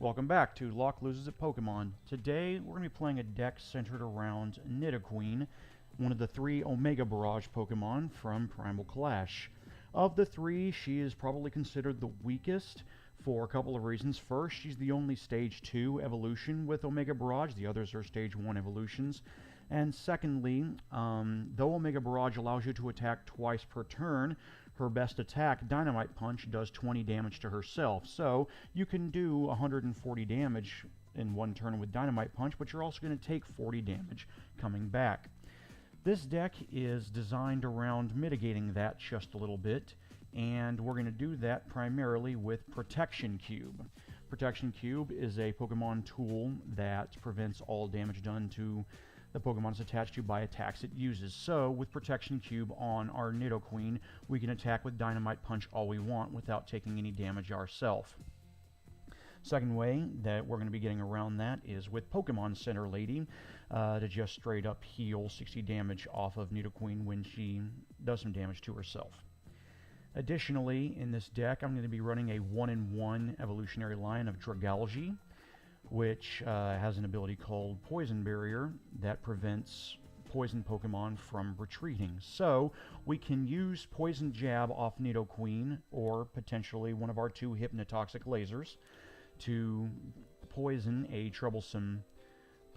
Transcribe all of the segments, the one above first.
Welcome back to Locke Loses at Pokemon. Today we're going to be playing a deck centered around Nidoqueen, one of the three Omega Barrage Pokemon from Primal Clash. Of the three, she is probably considered the weakest for a couple of reasons. First, she's the only Stage 2 evolution with Omega Barrage. The others are Stage 1 evolutions. And secondly, though Omega Barrage allows you to attack twice per turn, her best attack, Dynamite Punch, does 20 damage to herself. So you can do 140 damage in one turn with Dynamite Punch, but you're also going to take 40 damage coming back. This deck is designed around mitigating that just a little bit, and we're going to do that primarily with Protection Cube. Protection Cube is a Pokemon tool that prevents all damage done to the Pokemon it's attached to by attacks it uses. So, with Protection Cube on our Nidoqueen, we can attack with Dynamite Punch all we want without taking any damage ourselves. Second way that we're going to be getting around that is with Pokemon Center Lady to just straight up heal 60 damage off of Nidoqueen when she does some damage to herself. Additionally, in this deck, I'm going to be running a 1-in-1 evolutionary line of Dragalge, which has an ability called Poison Barrier that prevents poison Pokemon from retreating. So we can use Poison Jab off Nidoqueen or potentially one of our two Hypnotoxic lasers to poison a troublesome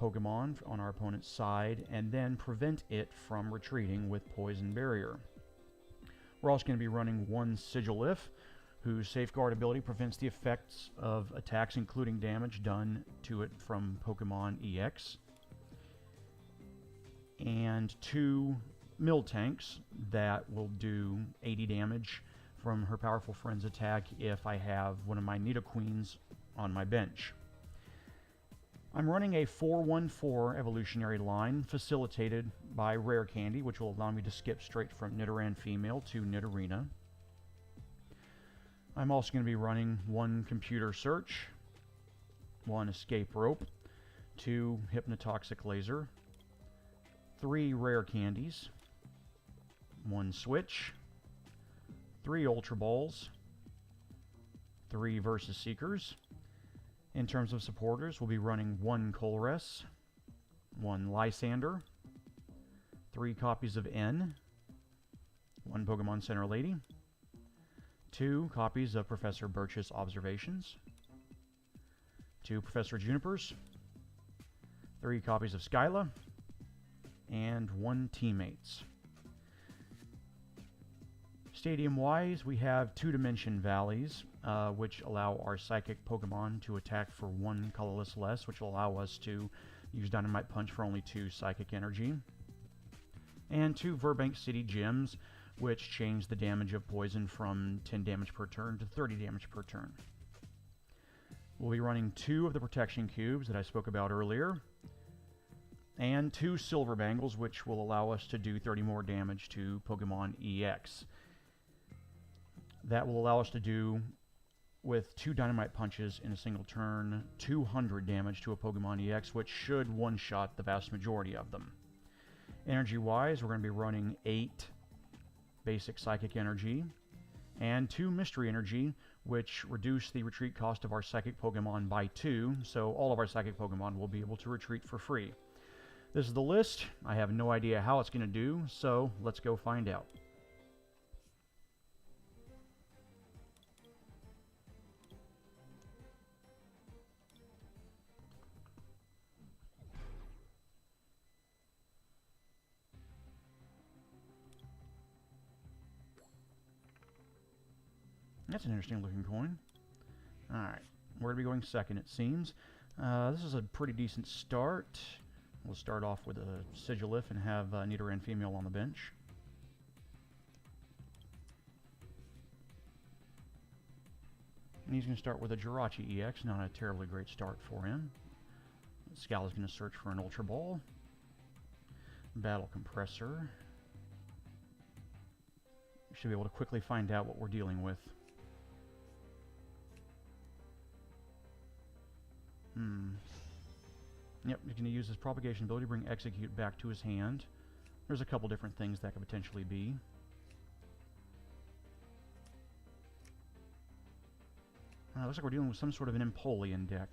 Pokemon on our opponent's side and then prevent it from retreating with Poison Barrier. We're also going to be running one Sigilif, whose Safeguard ability prevents the effects of attacks including damage done to it from Pokemon EX. And two Miltanks that will do 80 damage from her Powerful Friend's attack if I have one of my Nidoqueens on my bench. I'm running a 4-1-4 evolutionary line facilitated by Rare Candy, which will allow me to skip straight from Nidoran Female to Nidorina. I'm also going to be running one Computer Search, one Escape Rope, two Hypnotoxic Laser, three Rare Candies, one Switch, three Ultra Balls, three Versus Seekers. In terms of supporters, we'll be running one Colress, one Lysander, three copies of N, one Pokemon Center Lady, two copies of Professor Birch's Observations, two Professor Junipers, three copies of Skyla, and one Teammates. Stadium-wise, we have two Dimension Valleys, which allow our Psychic Pokemon to attack for one colorless less, which will allow us to use Dynamite Punch for only 2 Psychic Energy. And two Verbank City Gyms, which change the damage of poison from 10 damage per turn to 30 damage per turn. We'll be running two of the Protection Cubes that I spoke about earlier, and two Silver Bangles, which will allow us to do 30 more damage to Pokemon EX. That will allow us to do, with two Dynamite Punches in a single turn, 200 damage to a Pokemon EX, which should one-shot the vast majority of them. Energy-wise, we're going to be running 8 Basic Psychic Energy and 2 Mystery Energy, which reduce the retreat cost of our Psychic Pokemon by 2, so all of our Psychic Pokemon will be able to retreat for free. This is the list. I have no idea how it's going to do, so let's go find out. That's an interesting looking coin. Alright, we're going to be going second, it seems. This is a pretty decent start. We'll start off with a Sigilif and have Nidoran Female on the bench. And he's going to start with a Jirachi EX, not a terribly great start for him. Scal is going to search for an Ultra Ball. Battle Compressor. Should be able to quickly find out what we're dealing with. Yep, he's going to use his Propagation ability to bring Execute back to his hand. There's a couple different things that could potentially be. Looks like we're dealing with some sort of an Empoleon deck.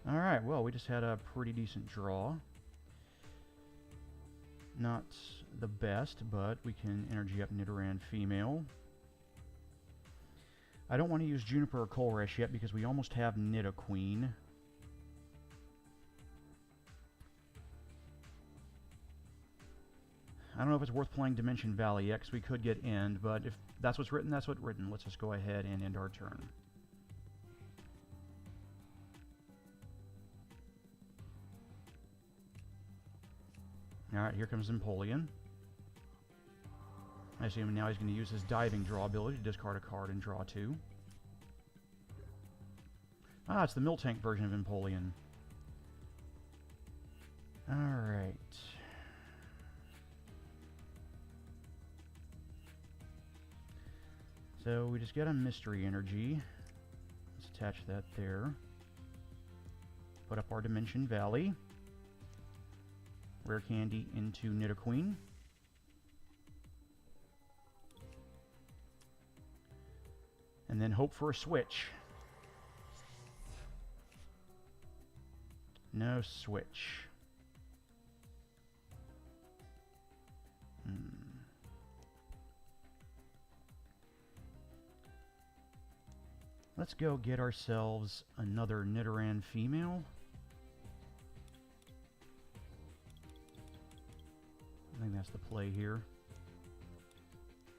Alright, well, we just had a pretty decent draw. Not the best, but we can energy up Nidoran female. I don't want to use Juniper or Colress yet because we almost have Nidoqueen. I don't know if it's worth playing Dimension Valley yet, because we could get End, but if that's what's written, that's what's written. Let's just go ahead and end our turn. Alright, here comes Empoleon. I assume now he's going to use his diving draw ability to discard a card and draw 2. Ah, it's the Miltank version of Empoleon. Alright. So we just got a Mystery Energy. Let's attach that there. Put up our Dimension Valley. Rare Candy into Nidoqueen. And then hope for a switch. No switch. Let's go get ourselves another Nidoran female. I think that's the play here.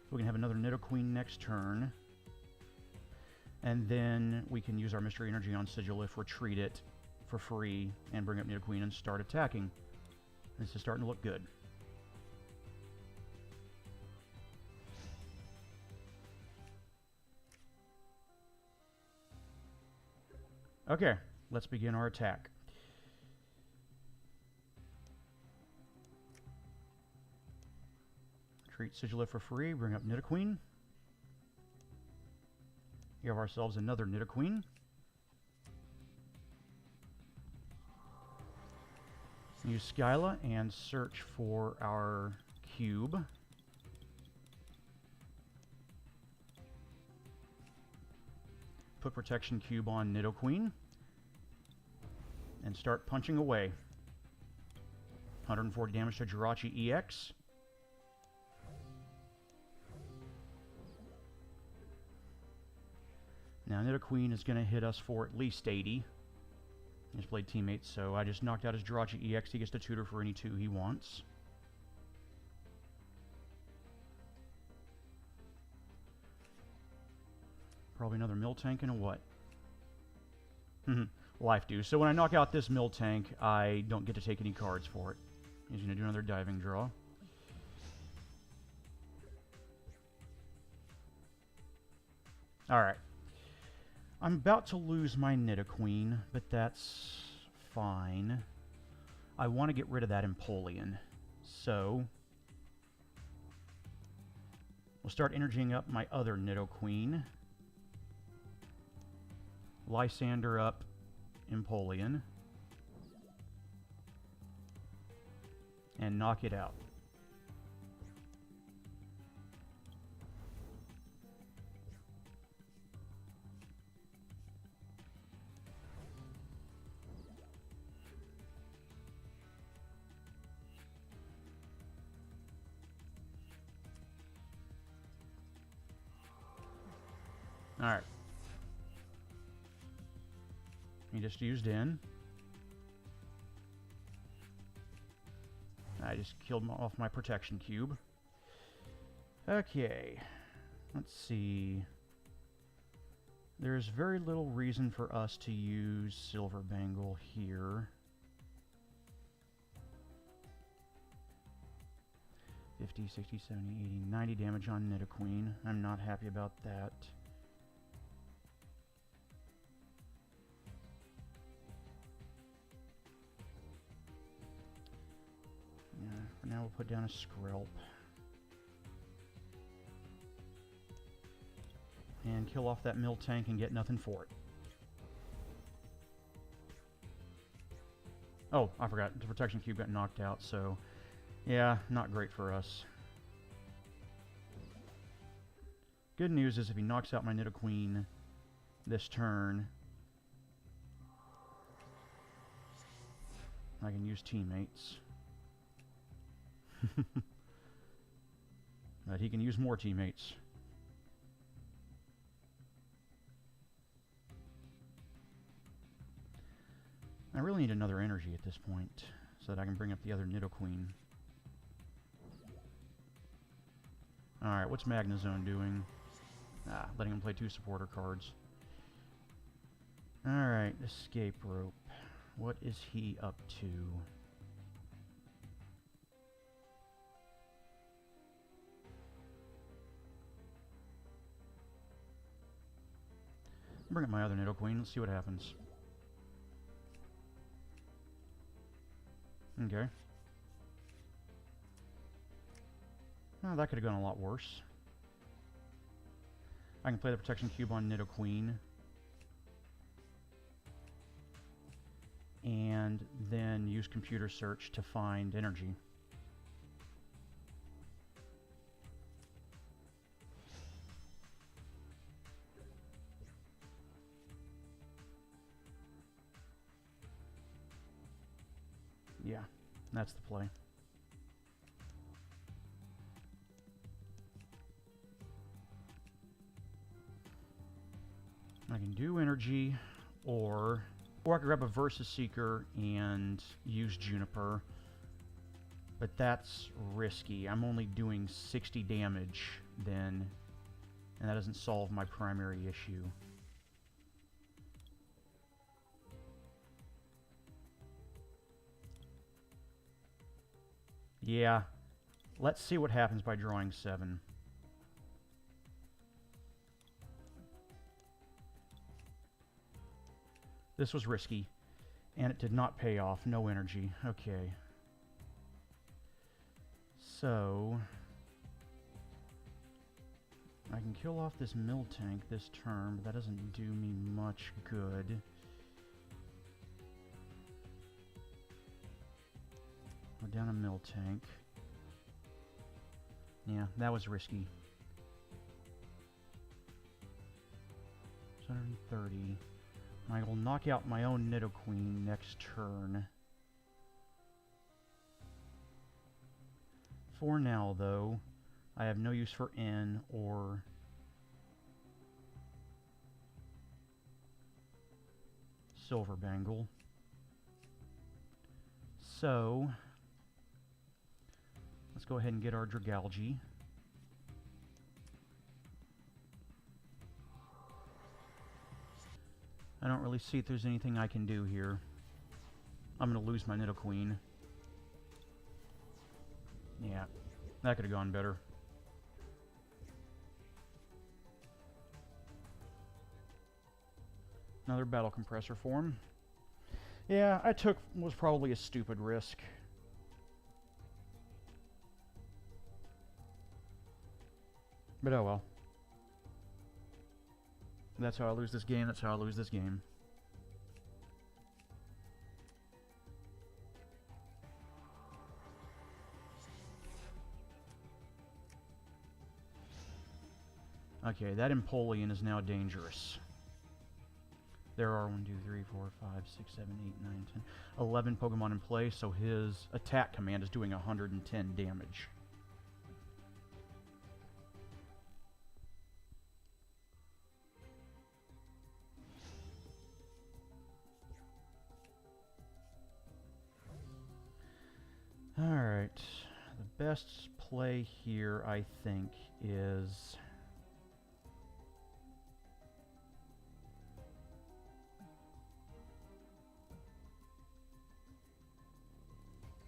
We can have another Nidoqueen next turn. And then we can use our Mystery Energy on Sigilif, retreat it for free, and bring up Nidoqueen and start attacking. This is starting to look good. Okay, let's begin our attack. Treat Sigilif for free, bring up Nidoqueen. Give ourselves another Nidoqueen. Use Skyla and search for our cube. Put Protection Cube on Nidoqueen. And start punching away. 140 damage to Jirachi EX. Now Nidoqueen is going to hit us for at least 80. He just played teammates, so I just knocked out his Jirachi EX. He gets to tutor for any 2 he wants. Probably another Miltank and a what? Life Dew. So when I knock out this Miltank, I don't get to take any cards for it. He's going to do another diving draw. Alright. I'm about to lose my Nidoqueen, but that's fine. I want to get rid of that Empoleon. So we'll start energying up my other Nidoqueen. Lysander up Empoleon. And knock it out. Alright. He just used in. I just killed off my protection cube. Okay. Let's see. There's very little reason for us to use Silver Bangle here. 50, 60, 70, 80, 90 damage on Nidoqueen. I'm not happy about that. Yeah, for now we'll put down a Skrelp. And kill off that Miltank and get nothing for it. Oh, I forgot. The protection cube got knocked out, so yeah, not great for us. Good news is if he knocks out my Nidoqueen, this turn, I can use teammates. But he can use more teammates. I really need another energy at this point, so that I can bring up the other Nidoqueen. Alright, what's Magnezone doing? Ah, letting him play 2 supporter cards. Alright, escape rope. What is he up to? Bring up my other Nidoqueen, let's see what happens. Okay. Oh, that could have gone a lot worse. I can play the Protection Cube on Nidoqueen. And then use computer search to find energy. Yeah, that's the play. I can do energy, or I could grab a Versus Seeker and use Juniper. But that's risky. I'm only doing 60 damage then, and that doesn't solve my primary issue. Yeah, let's see what happens by drawing 7. This was risky, and it did not pay off. No energy. Okay. So, I can kill off this Miltank this turn, but that doesn't do me much good. Go down a Miltank. Yeah, that was risky. 130. I will knock out my own Nidoqueen next turn. For now, though, I have no use for N or Silver Bangle. So, let's go ahead and get our Dragalge. I don't really see if there's anything I can do here. I'm going to lose my Nidoqueen. Yeah, that could have gone better. Another Battle Compressor form. Yeah, was probably a stupid risk. But oh well. That's how I lose this game, that's how I lose this game. Okay, that Empoleon is now dangerous. There are 1, 2, 3, 4, 5, 6, 7, 8, 9, 10, 11 Pokemon in play, so his attack command is doing 110 damage. Alright, the best play here, I think, is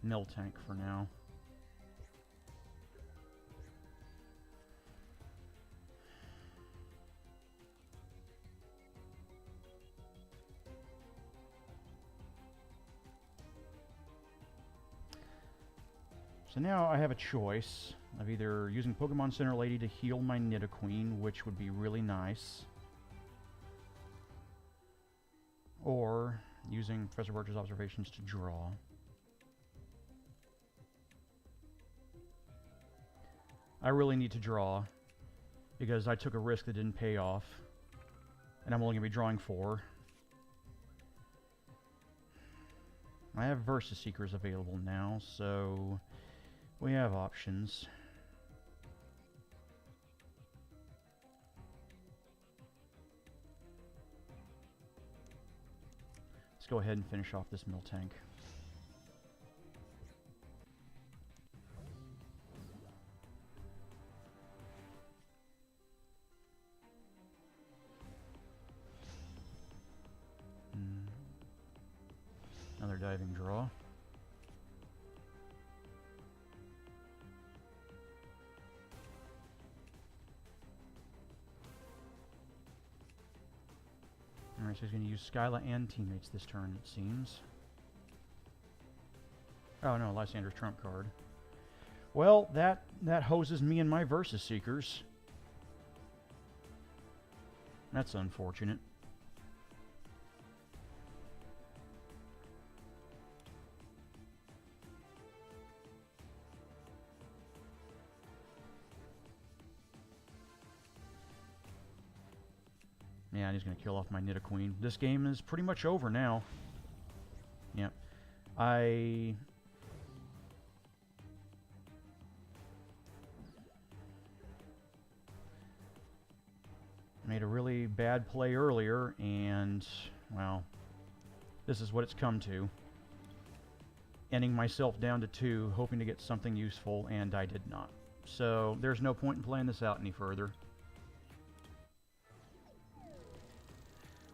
Miltank for now. So now I have a choice of either using Pokemon Center Lady to heal my Nidoqueen, which would be really nice, or using Professor Birch's observations to draw. I really need to draw, because I took a risk that didn't pay off. And I'm only going to be drawing 4. I have Versus Seekers available now, so we have options. Let's go ahead and finish off this Miltank. Another diving draw. Alright, so he's going to use Skyla and teammates this turn, it seems. Oh no, Lysander's trump card. Well, that hoses me and my Versus Seekers. That's unfortunate. Yeah, and he's going to kill off my Nidoqueen. This game is pretty much over now. Yep. I made a really bad play earlier, and, well, this is what it's come to. Ending myself down to 2, hoping to get something useful, and I did not. So, there's no point in playing this out any further.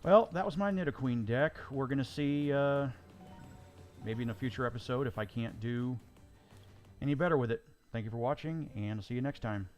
Well, that was my Nidoqueen deck. We're going to see, maybe in a future episode, if I can't do any better with it. Thank you for watching, and I'll see you next time.